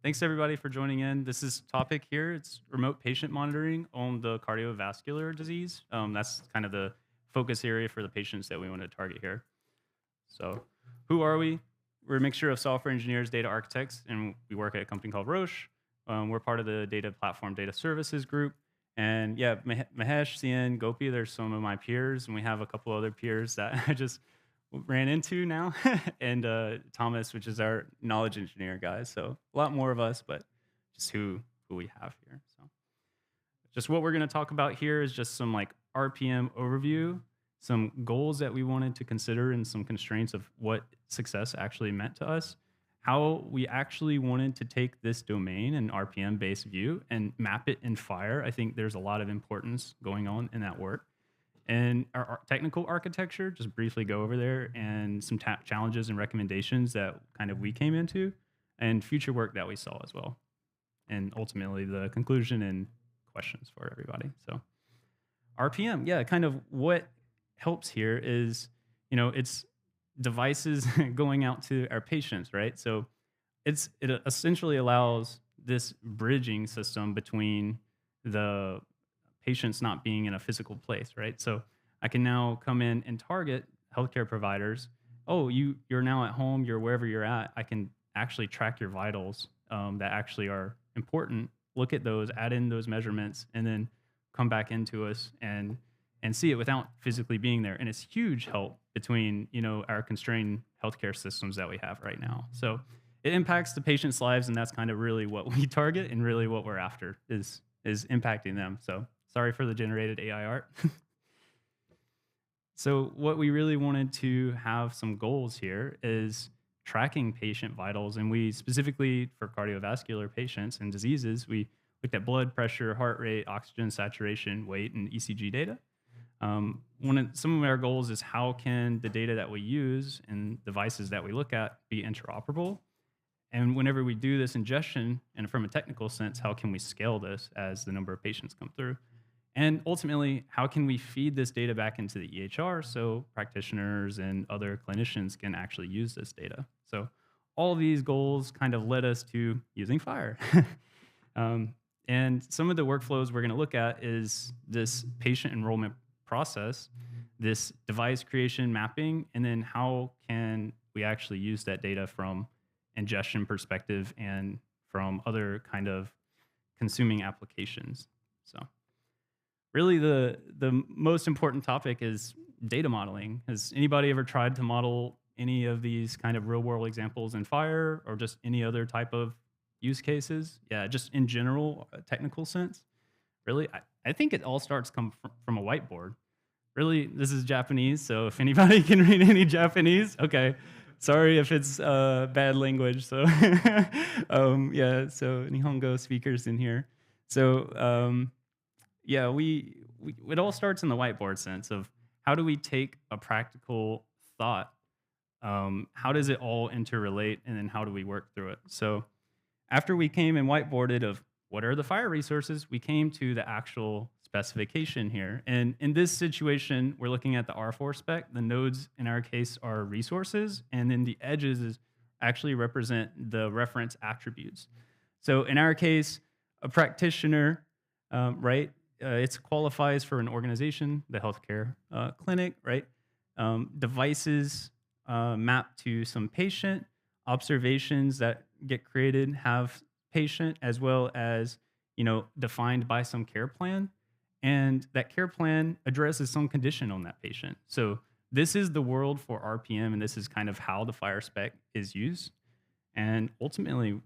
Thanks everybody for joining in. This is topic here. It's remote patient monitoring on the cardiovascular disease. That's kind of the focus area for the patients that we want to target here. So, who are we? We're a mixture of software engineers, data architects, and we work at a company called Roche. We're part of the data platform data services group. And yeah, Mahesh, CN, Gopi, there's some of my peers, and we have a couple other peers that I just ran into now, and Thomas, which is our knowledge engineer guy. So a lot more of us, but just who we have here. So just what we're going to talk about here is just some like RPM overview, some goals that we wanted to consider, and some constraints of what success actually meant to us. How we actually wanted to take this domain and RPM based view and map it in FHIR. I think there's a lot of importance going on in that work. And our technical architecture, just briefly go over there, and some challenges and recommendations that kind of we came into, and future work that we saw as well. And ultimately the conclusion and questions for everybody. So RPM, yeah, kind of what helps here is, it's devices going out to our patients, right? So it essentially allows this bridging system between the patients not being in a physical place, right? So I can now come in and target healthcare providers. Oh, you're now at home, you're wherever you're at. I can actually track your vitals that actually are important. Look at those, add in those measurements, and then come back into us and see it without physically being there. And it's huge help between our constrained healthcare systems that we have right now. So it impacts the patients' lives, and that's kind of really what we target, and really what we're after is impacting them. So sorry for the generated AI art. So what we really wanted to have some goals here is tracking patient vitals, and we specifically for cardiovascular patients and diseases, we looked at blood pressure, heart rate, oxygen saturation, weight, and ECG data. Some of our goals is how can the data that we use and devices that we look at be interoperable? And whenever we do this ingestion, and from a technical sense, how can we scale this as the number of patients come through? And ultimately, how can we feed this data back into the EHR so practitioners and other clinicians can actually use this data? So all of these goals kind of led us to using FHIR. And some of the workflows we're going to look at is this patient enrollment process, this device creation mapping, and then how can we actually use that data from ingestion perspective and from other kind of consuming applications. So really the most important topic is data modeling. Has anybody ever tried to model any of these kind of real world examples in FHIR, or just any other type of use cases? Yeah, just in general, technical sense. Really, I think it all starts from a whiteboard. Really, this is Japanese, so if anybody can read any Japanese, okay. Sorry if it's bad language. So yeah, so Nihongo speakers in here. So yeah, it all starts in the whiteboard sense of how do we take a practical thought, how does it all interrelate, and then how do we work through it? So after we came and whiteboarded of what are the FHIR resources, we came to the actual specification here. And in this situation, we're looking at the R4 spec. The nodes in our case are resources, and then the edges actually represent the reference attributes. So in our case, a practitioner, right? It qualifies for an organization, the healthcare clinic, right? Devices map to some patient. Observations that get created have patient, as well as defined by some care plan, and that care plan addresses some condition on that patient. So this is the world for RPM, and this is kind of how the FHIR spec is used. And ultimately,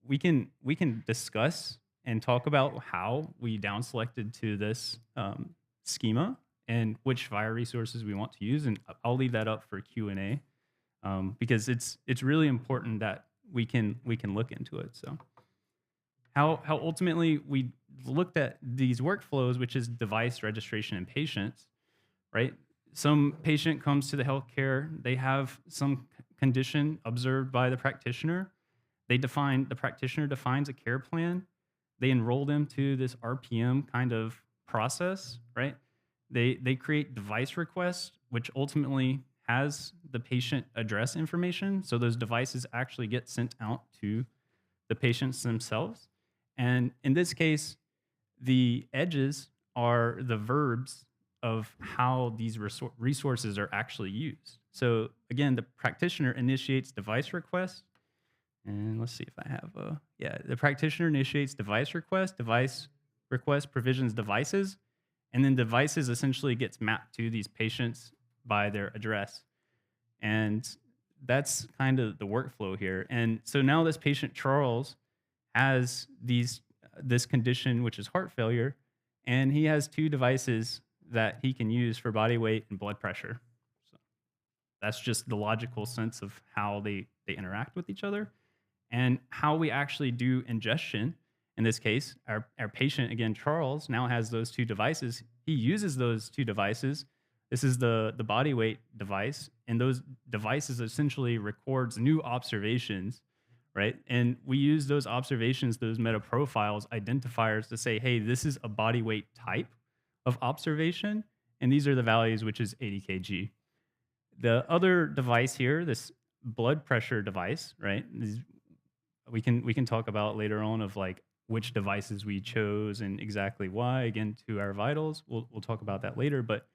we can discuss and talk about how we down selected to this schema and which FHIR resources we want to use, and I'll leave that up for Q&A because it's really important that we can look into it. So how ultimately we looked at these workflows, which is device registration and patients, right? Some patient comes to the healthcare, they have some condition observed by the practitioner. The practitioner defines a care plan. They enroll them to this RPM kind of process, right? They create device requests, which ultimately has the patient address information. So those devices actually get sent out to the patients themselves. And in this case, the edges are the verbs of how these resources are actually used. So again, the practitioner initiates device requests. And let's see if I have yeah, the practitioner initiates device request provisions devices, and then devices essentially gets mapped to these patients by their address. And that's kind of the workflow here. And so now this patient Charles has this condition which is heart failure, and he has two devices that he can use for body weight and blood pressure. So that's just the logical sense of how they interact with each other and how we actually do ingestion. In this case, our patient, again, Charles, now has those two devices. He uses those two devices. This is the body weight device, and those devices essentially records new observations, right? And we use those observations, those meta profiles, identifiers to say, hey, this is a body weight type of observation, and these are the values, which is 80 kg. The other device here, this blood pressure device, right? We can talk about later on of like which devices we chose and exactly why. Again, to our vitals, we'll talk about that later. But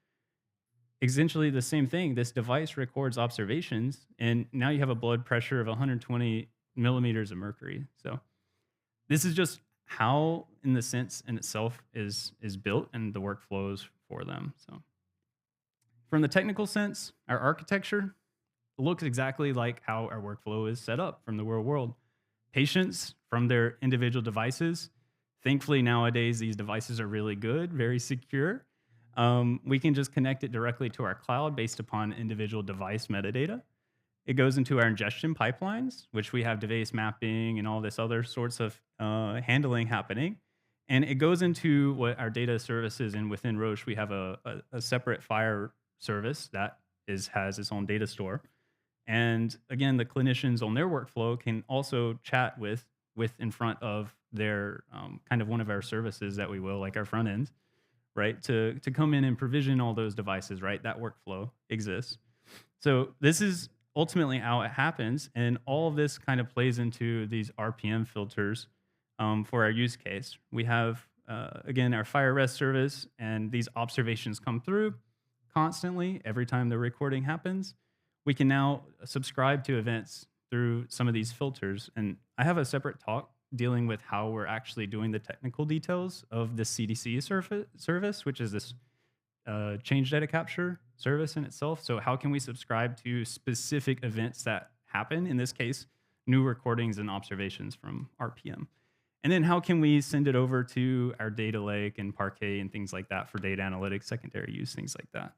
essentially the same thing. This device records observations, and now you have a blood pressure of 120 millimeters of mercury. So this is just how, in the sense in itself, is built and the workflows for them. So from the technical sense, our architecture looks exactly like how our workflow is set up from the real world. Patients from their individual devices. Thankfully, nowadays, these devices are really good, very secure. We can just connect it directly to our cloud based upon individual device metadata. It goes into our ingestion pipelines, which we have device mapping and all this other sorts of handling happening. And it goes into what our data services, and within Roche, we have a separate FHIR service that has its own data store. And again, the clinicians on their workflow can also chat with in front of their kind of one of our services that we will, like our front end, right? To come in and provision all those devices, right? That workflow exists. So this is ultimately how it happens. And all of this kind of plays into these RPM filters for our use case. We have, again, our FHIR REST service, and these observations come through constantly every time the recording happens. We can now subscribe to events through some of these filters. And I have a separate talk dealing with how we're actually doing the technical details of the CDC service, which is this change data capture service in itself. So how can we subscribe to specific events that happen, in this case, new recordings and observations from RPM? And then how can we send it over to our data lake and Parquet and things like that for data analytics, secondary use, things like that.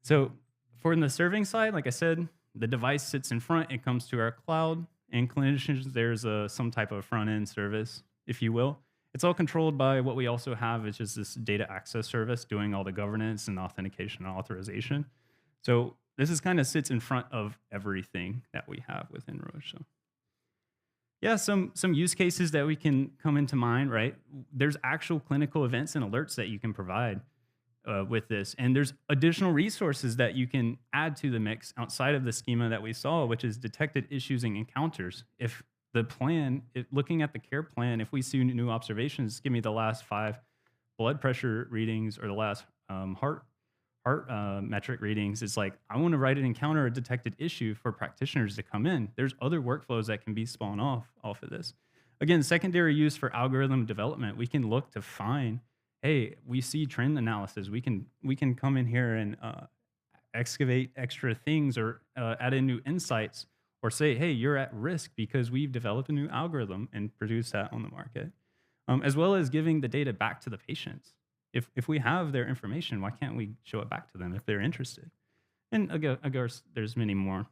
So for the serving side, like I said, the device sits in front, it comes to our cloud, and clinicians, there's some type of front-end service, if you will. It's all controlled by what we also have, which is this data access service doing all the governance and authentication and authorization. So this is kind of sits in front of everything that we have within Roche. So yeah, some use cases that we can come into mind, right? There's actual clinical events and alerts that you can provide with this. And there's additional resources that you can add to the mix outside of the schema that we saw, which is detected issues and encounters. If the plan, looking at the care plan, if we see new observations, give me the last 5 blood pressure readings or the last heart metric readings. It's like, I want to write an encounter or detected issue for practitioners to come in. There's other workflows that can be spawned off of this. Again, secondary use for algorithm development, we can look to find, hey, we see trend analysis. We can come in here and excavate extra things or add in new insights, or say, hey, you're at risk because we've developed a new algorithm and produce that on the market, as well as giving the data back to the patients. If we have their information, why can't we show it back to them if they're interested? And again, of course, there's many more.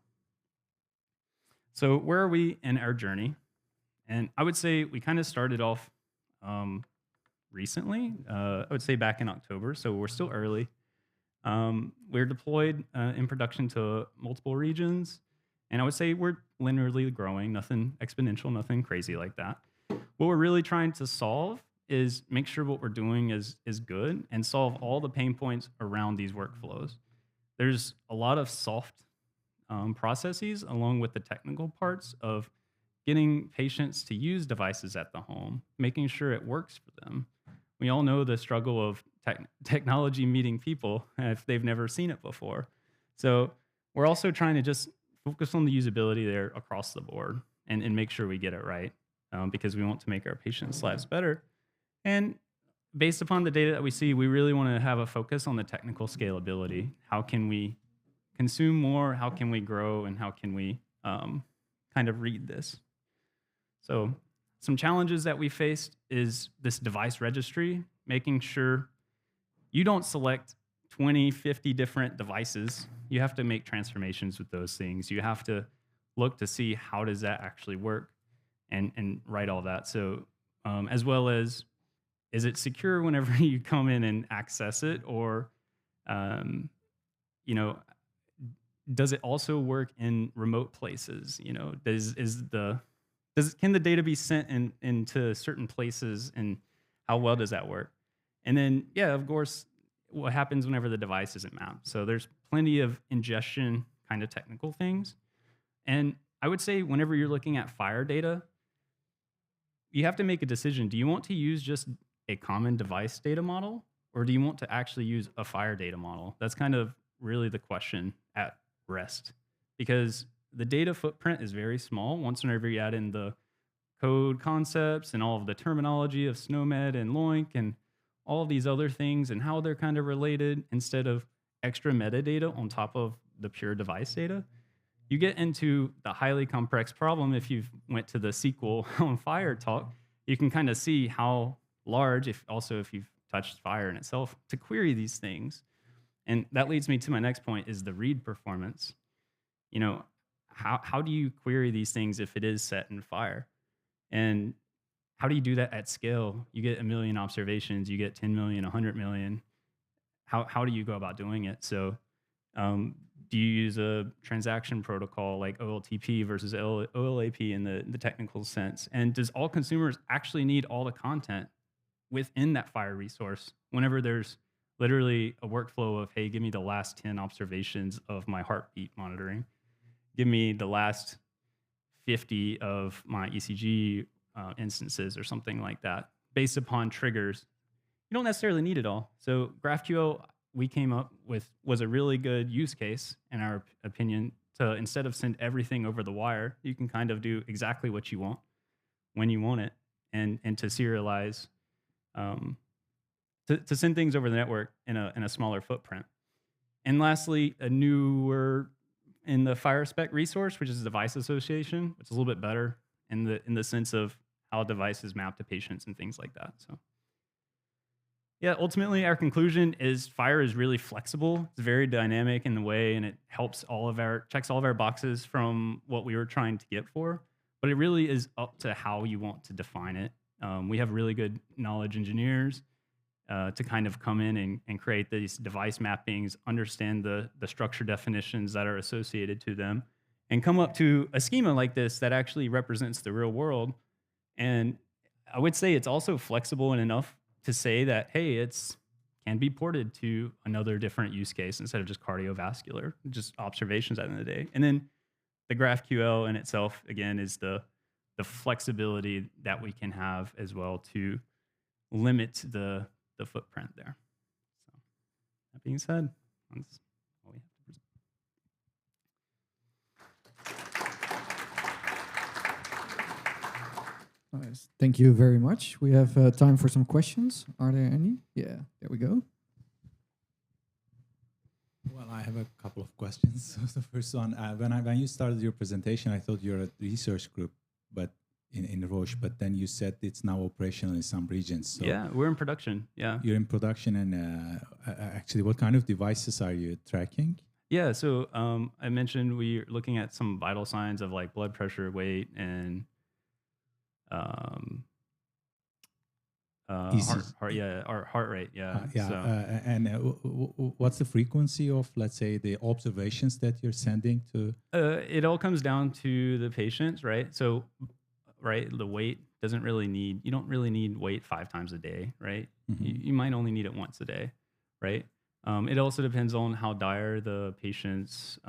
So where are we in our journey? And I would say we kind of started off recently, I would say back in October, so we're still early. We're deployed in production to multiple regions, and I would say we're linearly growing, nothing exponential, nothing crazy like that. What we're really trying to solve is make sure what we're doing is good and solve all the pain points around these workflows. There's a lot of soft processes along with the technical parts of getting patients to use devices at the home, making sure it works for them. We all know the struggle of technology meeting people if they've never seen it before. So we're also trying to just focus on the usability there across the board and make sure we get it right, because we want to make our patients' lives better. And based upon the data that we see, we really want to have a focus on the technical scalability. How can we consume more? How can we grow? And how can we kind of read this? So some challenges that we faced is this device registry, making sure you don't select 20, 50 different devices. You have to make transformations with those things. You have to look to see how does that actually work and write all that. So as well as, is it secure whenever you come in and access it? Or, you know, does it also work in remote places? You know, can the data be sent into certain places, and how well does that work? And then, yeah, of course, what happens whenever the device isn't mapped? So there's plenty of ingestion kind of technical things. And I would say whenever you're looking at FHIR data, you have to make a decision. Do you want to use just a common device data model, or do you want to actually use a FHIR data model? That's kind of really the question at rest, because the data footprint is very small. Once whenever you add in the code concepts and all of the terminology of SNOMED and LOINC and all of these other things and how they're kind of related, instead of extra metadata on top of the pure device data, you get into the highly complex problem. If you've went to the SQL on FHIR talk, you can kind of see how large, if you've touched FHIR in itself, to query these things. And that leads me to my next point, is the read performance. You know, how do you query these things if it is set in FHIR? And how do you do that at scale? You get 1 million observations, you get 10 million, 100 million. How do you go about doing it? So do you use a transaction protocol like OLTP versus OLAP in the technical sense? And does all consumers actually need all the content within that FHIR resource whenever there's literally a workflow of, hey, give me the last 10 observations of my heartbeat monitoring. Give me the last 50 of my ECG instances or something like that, based upon triggers. You don't necessarily need it all. So GraphQL, we came up with, was a really good use case, in our opinion, to instead of send everything over the wire, you can kind of do exactly what you want when you want it, and to serialize, to send things over the network in a smaller footprint. And lastly, a newer in the FHIR spec resource, which is device association, which is a little bit better in the sense of how devices map to patients and things like that. So yeah, ultimately our conclusion is FHIR is really flexible. It's very dynamic in the way, and it helps checks all of our boxes from what we were trying to get for, but it really is up to how you want to define it. We have really good knowledge engineers to kind of come in and create these device mappings, understand the structure definitions that are associated to them, and come up to a schema like this that actually represents the real world. And I would say it's also flexible enough to say that, hey, it's can be ported to another different use case instead of just cardiovascular, just observations at the end of the day. And then the GraphQL in itself, again, is the flexibility that we can have as well to limit the footprint there. So that being said, that's all we have to present. Nice. Thank you very much. We have time for some questions. Are there any? Yeah, there we go. Well, I have a couple of questions. So the first one, when you started your presentation, I thought you're a research group, but in Roche, but then you said it's now operational in some regions. So yeah, we're in production. Yeah, you're in production, and actually, what kind of devices are you tracking? Yeah, so I mentioned we're looking at some vital signs of like blood pressure, weight, and heart rate. Yeah, what's the frequency of, let's say, the observations that you're sending to? It all comes down to the patients, right? So, right, the weight you don't really need weight 5 times a day, right? Mm-hmm. You might only need it once a day, right? It also depends on how dire the patient's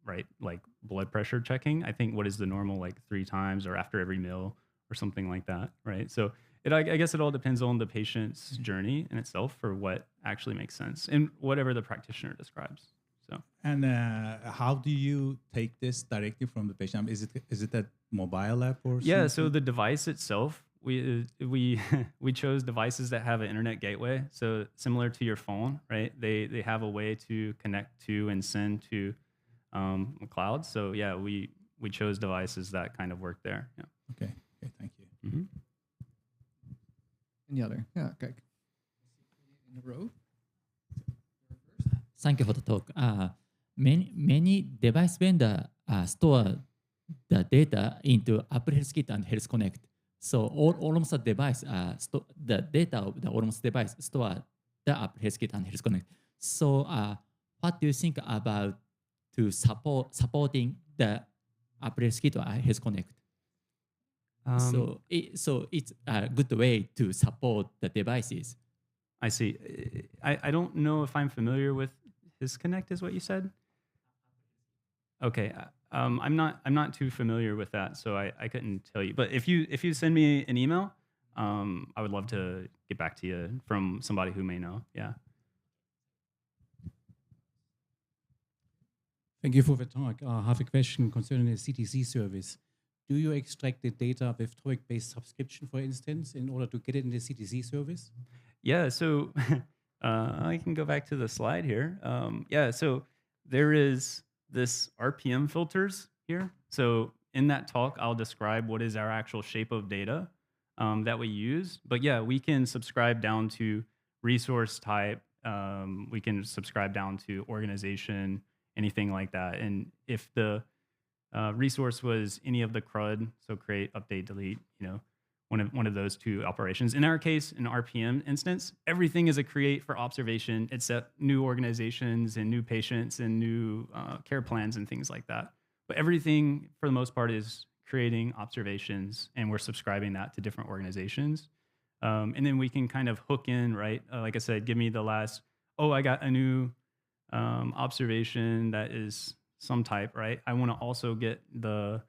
right, like blood pressure checking. I think what is the normal, like 3 times or after every meal or something like that, right? So I guess it all depends on the patient's journey in itself for what actually makes sense and whatever the practitioner describes. So, And how do you take this directly from the patient? Is it a mobile app or yeah, something? so the device itself, we we chose devices that have an internet gateway, so similar to your phone, right? They have a way to connect to and send to a cloud. So yeah, we chose devices that kind of work there. Yeah. Okay. Okay. Thank you. Mm-hmm. Any other? Yeah, kijk. In a row. Thank you for the talk. Many device vendor store the data into Apple Health Kit and Health Connect. So almost the device, the data of the almost device store the Apple Health Kit and Health Connect. So what do you think about to supporting the Apple Health Kit or Health Connect? So it's a good way to support the devices. I see. I don't know if I'm familiar with his Connect, is what you said. Okay. I'm not too familiar with that, so I couldn't tell you. But if you send me an email, I would love to get back to you from somebody who may know. Yeah. Thank you for the talk. I have a question concerning the CTC service. Do you extract the data with TOEIC-based subscription, for instance, in order to get it in the CTC service? Yeah, so I can go back to the slide here. Yeah, so there is this RPM filters here. So in that talk, I'll describe what is our actual shape of data that we use. But yeah, we can subscribe down to resource type. We can subscribe down to organization, anything like that. And if the resource was any of the CRUD, so create, update, delete, one of those two operations. In our case, in RPM instance, everything is a create for observation, except new organizations and new patients and new care plans and things like that. But everything, for the most part, is creating observations, and we're subscribing that to different organizations. And then we can kind of hook in, right? Like I said, give me the last, I got a new observation that is some type, right? I want to also get the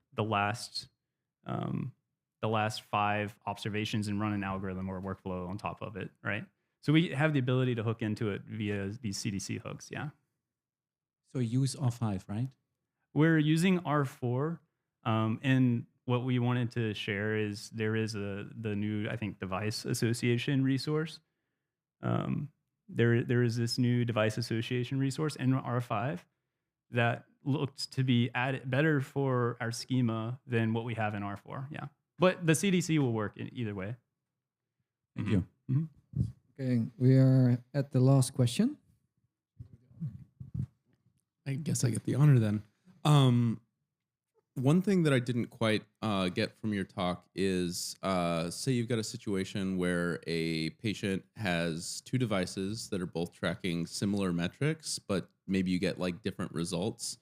last 5 observations and run an algorithm or workflow on top of it, right? So we have the ability to hook into it via these CDC hooks, yeah. So use R5, right? We're using R4, and what we wanted to share is there is the new, I think, device association resource. There is this new device association resource in R5 that looked to be better for our schema than what we have in R4, yeah. But the CDC will work in either way. Thank you. Mm-hmm. Okay, we are at the last question. I guess I get the honor then. One thing that I didn't quite get from your talk is, say you've got a situation where a patient has 2 devices that are both tracking similar metrics, but maybe you get like different results.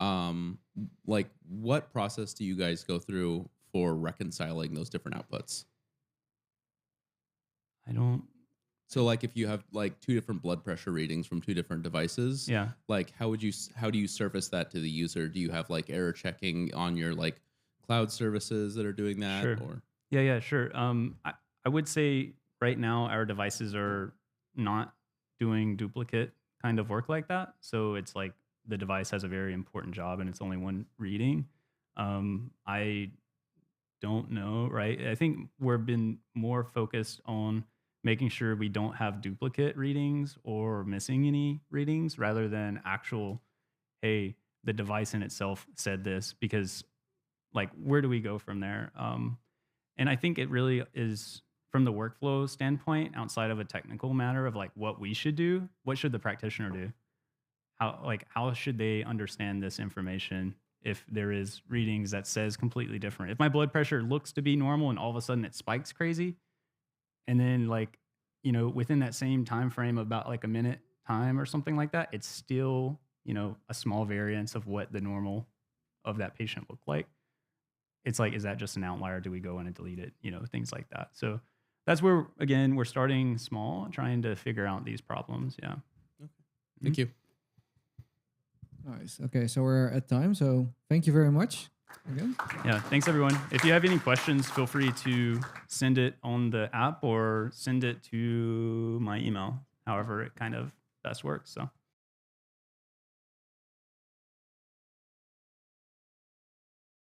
Like, what process do you guys go through for reconciling those different outputs? So like if you have like 2 different blood pressure readings from 2 different devices, Yeah. like how do you surface that to the user? Do you have like error checking on your like cloud services that are doing that? Sure. Or Yeah, sure. I would say right now our devices are not doing duplicate kind of work like that. So it's like the device has a very important job and it's only one reading. I don't know, right? I think we've been more focused on making sure we don't have duplicate readings or missing any readings rather than actual, hey, the device in itself said this, because like, where do we go from there? And I think it really is from the workflow standpoint, outside of a technical matter of like what we should do, what should the practitioner do? How should they understand this information if there is readings that says completely different? If my blood pressure looks to be normal and all of a sudden it spikes crazy, and then within that same time frame, about like a minute time or something like that, it's still, a small variance of what the normal of that patient looked like. It's like, is that just an outlier? Do we go in and delete it? Things like that. So that's where, again, we're starting small, trying to figure out these problems. Yeah. okay. Thank you. Nice. Okay, so we're at time. So thank you very much again. Yeah, thanks everyone. If you have any questions, feel free to send it on the app or send it to my email, however it kind of best works. So